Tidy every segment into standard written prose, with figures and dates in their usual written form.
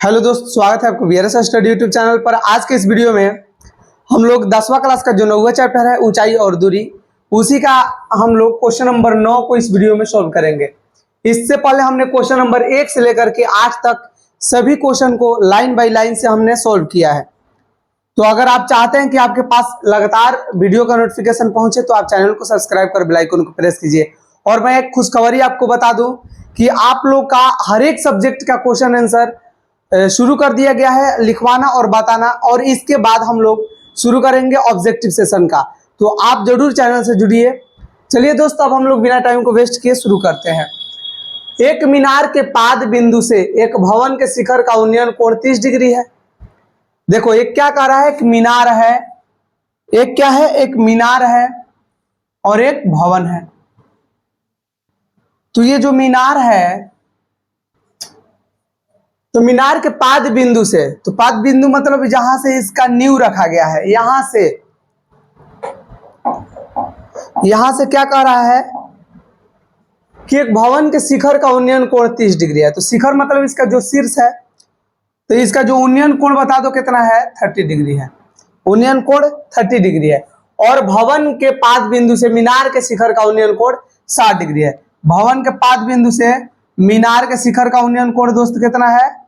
Hello दोस्त, स्वागत है आपको वीआरएस स्टडी यूट्यूब चैनल पर। आज के इस वीडियो में हम लोग 10वां क्लास का जो 9वां चैप्टर है ऊंचाई और दूरी, उसी का हम लोग क्वेश्चन नंबर 9 को इस वीडियो में सॉल्व करेंगे। इससे पहले हमने क्वेश्चन नंबर 1 से लेकर के 8 तक सभी क्वेश्चन को लाइन बाई लाइन से हमने सॉल्व किया है। तो अगर आप चाहते हैं कि आपके पास लगातार वीडियो का नोटिफिकेशन पहुंचे तो आप चैनल को सब्सक्राइब कर बेल आइकन को प्रेस कीजिए। और मैं एक खुशखबरी आपको बता दूं कि आप लोग का हर एक सब्जेक्ट का क्वेश्चन आंसर शुरू कर दिया गया है, लिखवाना और बताना, और इसके बाद हम लोग शुरू करेंगे ऑब्जेक्टिव सेशन का। तो आप जरूर चैनल से जुड़िए। चलिए दोस्त, अब हम लोग बिना टाइम को वेस्ट किए शुरू करते हैं। एक मीनार के पाद बिंदु से एक भवन के शिखर का उन्नयन कोण 30 डिग्री है। देखो, एक क्या कह रहा है, एक मीनार है, एक क्या है, एक मीनार है और एक भवन है। तो ये जो मीनार है, तो मीनार के पाद बिंदु से, तो पाद बिंदु मतलब जहां से इसका नींव रखा गया है, यहां से क्या कह रहा है कि एक भवन के शिखर का उन्नयन कोण 30 डिग्री है। तो शिखर मतलब इसका जो शीर्ष है, तो इसका जो उन्नयन कोण बता दो कितना है, 30 डिग्री है। उन्नयन कोण 30 डिग्री है। और भवन के पाद बिंदु से मीनार के शिखर का उन्नयन कोण 60 डिग्री है। भवन के पाद बिंदु से मीनार के शिखर का उन्नयन कोण दोस्त कितना है,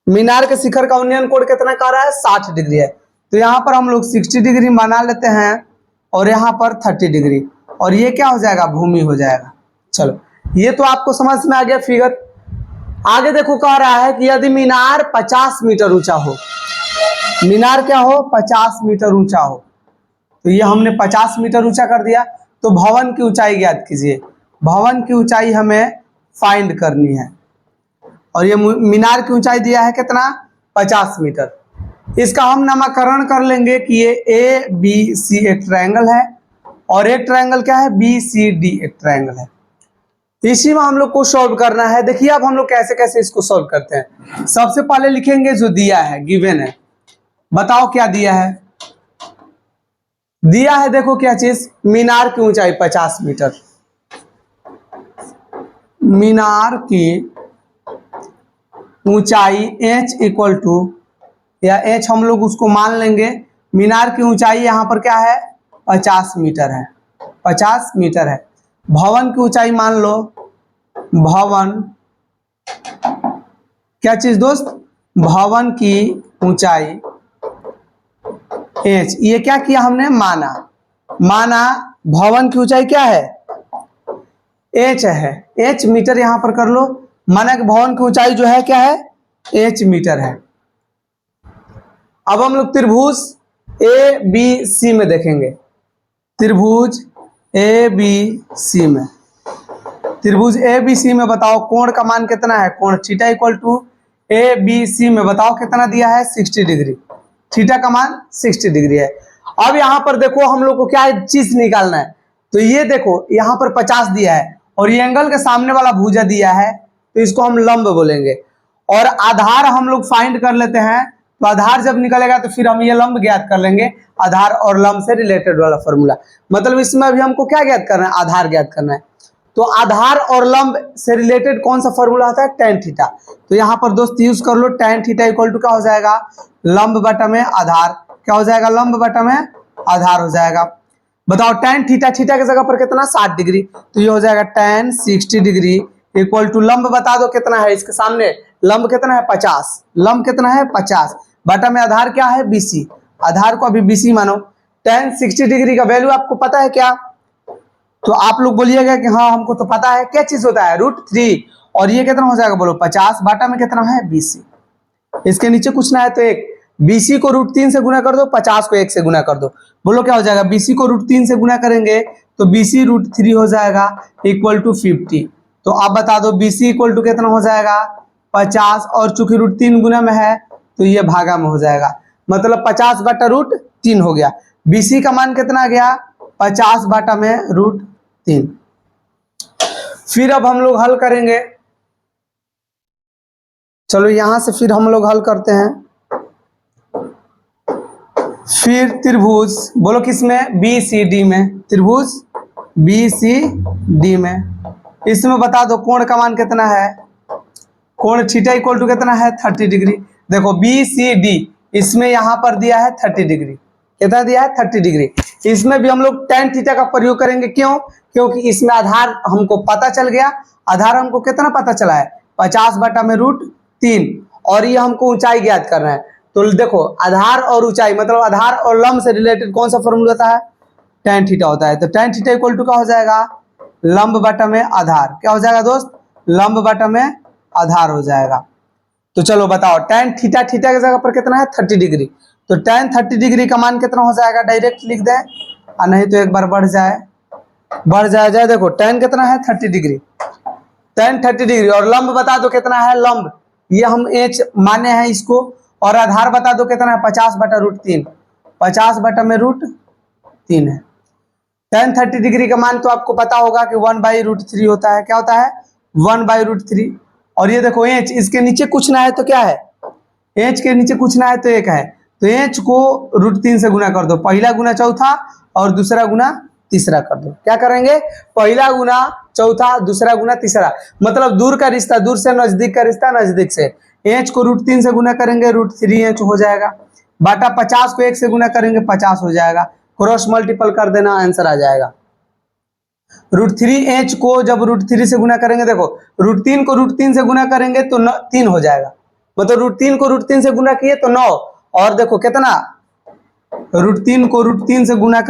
मीनार के शिखर का उन्नयन कोण कितना कह रहा है, 60 डिग्री है। तो यहाँ पर हम लोग 60 डिग्री बना लेते हैं और यहाँ पर 30 डिग्री, और ये क्या हो जाएगा, भूमि हो जाएगा। चलो, ये तो आपको समझ में आ गया फिगर। आगे देखो, कह रहा है कि यदि मीनार 50 मीटर ऊंचा हो, मीनार क्या हो, 50 मीटर ऊंचा हो, तो ये हमने 50 मीटर ऊंचा कर दिया। तो भवन की ऊंचाई ज्ञात कीजिए। भवन की ऊंचाई हमें फाइंड करनी है, और ये मीनार की ऊंचाई दिया है कितना, 50 मीटर। इसका हम नामकरण कर लेंगे कि ये ए बी सी एक ट्रायंगल है, और एक ट्रायंगल क्या है, बी सी डी एक ट्रायंगल है। इसी में हम लोग को सॉल्व करना है। देखिए अब हम लोग कैसे कैसे इसको सॉल्व करते हैं। सबसे पहले लिखेंगे जो दिया है, गिवन है। बताओ क्या दिया है, दिया है देखो क्या चीज, मीनार की ऊंचाई 50 मीटर। मीनार की ऊंचाई h इक्वल टू, या h हम लोग उसको मान लेंगे, मीनार की ऊंचाई यहाँ पर क्या है, 50 मीटर है, 50 मीटर है। भवन की ऊंचाई मान लो, भवन क्या चीज दोस्त, भवन की ऊंचाई h। ये क्या किया हमने, माना भवन की ऊंचाई क्या है, h है, h मीटर यहाँ पर कर लो। माना कि भवन की ऊंचाई जो है क्या है, h मीटर है। अब हम लोग त्रिभुज ए बी सी में देखेंगे। त्रिभुज ए बी सी में, त्रिभुज ए बी सी में बताओ कोण का मान कितना है, कोण theta equal to A B C में बताओ कितना दिया है, 60 डिग्री। थीटा का मान 60 डिग्री है। अब यहाँ पर देखो हम लोग को क्या चीज निकालना है। तो ये देखो यहाँ पर 50 दिया है, और ये एंगल के सामने वाला भुजा दिया है, तो इसको हम लंब बोलेंगे। और आधार हम लोग फाइंड कर लेते हैं। तो आधार जब निकलेगा तो फिर हम ये लंब ज्ञात कर लेंगे। आधार और लंब से रिलेटेड वाला फॉर्मूला, मतलब इसमें अभी हमको क्या ज्ञात करना है, आधार ज्ञात करना है। तो आधार और लंब से रिलेटेड कौन सा फॉर्मूला होता है, tan थीटा। तो यहाँ पर दोस्त यूज कर लो, tan थीटा इक्वल टू क्या हो जाएगा, लंब बटा में आधार। क्या हो जाएगा, लंब बटा में आधार हो जाएगा। बताओ tan थीटा, थीटा की जगह पर कितना, 60 डिग्री। तो ये हो जाएगा tan 60 डिग्री इक्वल टू लंब बता दो कितना है, इसके सामने लंब कितना है, 50। लंब कितना है, 50 बटा में आधार क्या है, BC। आधार को अभी BC मानो। tan 60 डिग्री का वैल्यू आपको पता है क्या, तो आप लोग बोलिएगा कि हाँ हमको तो पता है। क्या चीज होता है, √3। और ये कितना हो जाएगा बोलो, 50 बटा में कितना है, BC। इसके नीचे कुछ ना है तो एक, BC को √3 से गुना कर दो, 50 को 1 से गुना कर दो। बोलो क्या हो जाएगा, BC को √3 से गुना करेंगे तो BC √3 हो जाएगा इक्वल टू 50। तो आप बता दो BC इक्वल टू कितना हो जाएगा, 50। और चूंकि √3 गुना में है तो ये भागा में हो जाएगा, मतलब 50 बटा √3 हो गया। BC का मान कितना आ गया, 50 बटा में √3। फिर अब हम लोग हल करेंगे। चलो यहां से फिर हम लोग हल करते हैं। फिर त्रिभुज बोलो किसमें, BCD में, त्रिभुज BCD में। इसमें बता दो कोण का मान कितना है, कोण थीटा इक्वल टू कितना है 30 डिग्री। देखो बी सी डी इसमें यहाँ पर दिया है 30 डिग्री, कितना दिया है 30 डिग्री। इसमें भी हम लोग tan थीटा का प्रयोग करेंगे, क्यों? क्योंकि इसमें आधार हमको पता चल गया। आधार हमको कितना पता चला है 50/√3 और ये हमको ऊंचाई ज्ञात करना है। तो देखो आधार और ऊंचाई मतलब आधार और लंब से रिलेटेड कौन सा फॉर्मूला होता है tan थीटा होता है। तो tan थीटा इक्वल टू क्या हो जाएगा लंब बटा में आधार, क्या हो जाएगा दोस्त लंब बटा में आधार हो जाएगा। तो चलो बताओ tan थीटा थीटा की जगह पर कितना है 30 डिग्री, तो tan 30 डिग्री का मान कितना हो जाएगा डायरेक्ट लिख दे और नहीं तो एक बार बढ़ जाए। देखो tan कितना है 30 डिग्री, tan 30 डिग्री और लंब बता दो कितना है लंब, ये हम h माने हैं इसको, और आधार बता दो कितना है 50/√3, 50/√3 है। tan 30 डिग्री का मान तो आपको पता होगा कि 1/√3 होता है, क्या होता है 1/√3। और ये देखो h इसके नीचे कुछ ना है तो क्या है h के नीचे कुछ ना है तो 1 है, तो h को √3 से गुना कर दो, पहला गुना चौथा और दूसरा गुना तीसरा कर दो। क्या करेंगे पहला गुना चौथा दूसरा गुना तीसरा, मतलब दूर का रिश्ता दूर से, नजदीक का रिश्ता नजदीक से। h को √3 से गुना करेंगे √3h हो जाएगा, बाटा 50 को 1 से गुना करेंगे 50 हो जाएगा, क्रॉस मल्टीपल कर देना आंसर आ जाएगा। √3h को जब √3 से गुना करेंगे, देखो √3 को √3 से गुना करेंगे तो 3 हो जाएगा, मतलब √3 को √3 से गुना किए तो 9, और देखो कितना √3 को √3 से गुना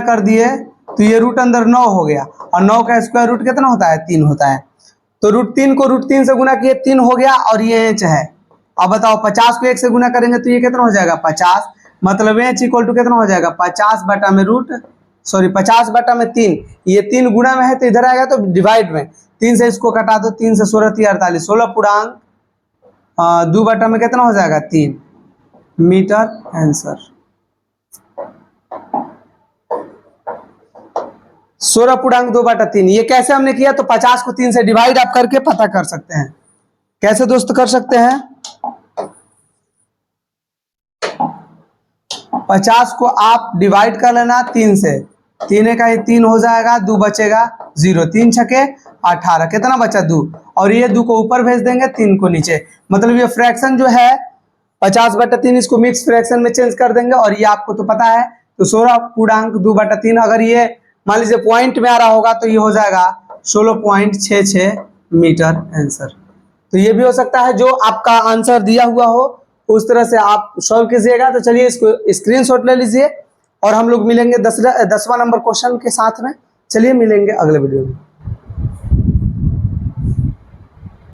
कर दिए तो ये रूट अंदर 9 हो गया, और 9 का स्क्वायर रूट कितना होता है 3 होता है। तो √3 को √3 से गुना किए 3 हो गया, और ये h है। अब बताओ 50 को 1 से गुना करेंगे तो ये कितना हो जाएगा 50, मतलब h इक्वल टू कितना हो जाएगा 50/3, ये 3 गुना में है तो इधर आएगा तो डिवाइड में 3 से इसको कटा दो, 3 से 16 3 48, 16 पूर्णांक 2 बटा में कितना हो जाएगा 3 मीटर आंसर। 16 पूर्णांक 2 बटा 3, ये कैसे हमने किया तो 50 को 3 से डिवाइड आप करके पता कर सकते हैं। कैसे दोस्त कर सकते हैं 50 को आप डिवाइड कर लेना 3 से, 3 का ही 3 हो जाएगा, 2 बचेगा 0, 3 छके 18, कितना बचा 2, और ये 2 को ऊपर भेज देंगे 3 को नीचे, मतलब ये फ्रैक्शन जो है 50/3 इसको मिक्स फ्रैक्शन में चेंज कर देंगे, और ये आपको तो पता है। तो 16 पूर्णांक 2 बटा 3, अगर ये मान लीजिए पॉइंट में आ रहा होगा तो ये हो जाएगा 16.66 मीटर आंसर। तो ये भी हो सकता है जो आपका आंसर दिया हुआ हो उस तरह से आप सॉल्व कीजिएगा। तो चलिए इसको स्क्रीनशॉट ले लीजिए, और हम लोग मिलेंगे 10वां नंबर क्वेश्चन के साथ में। चलिए मिलेंगे अगले वीडियो में।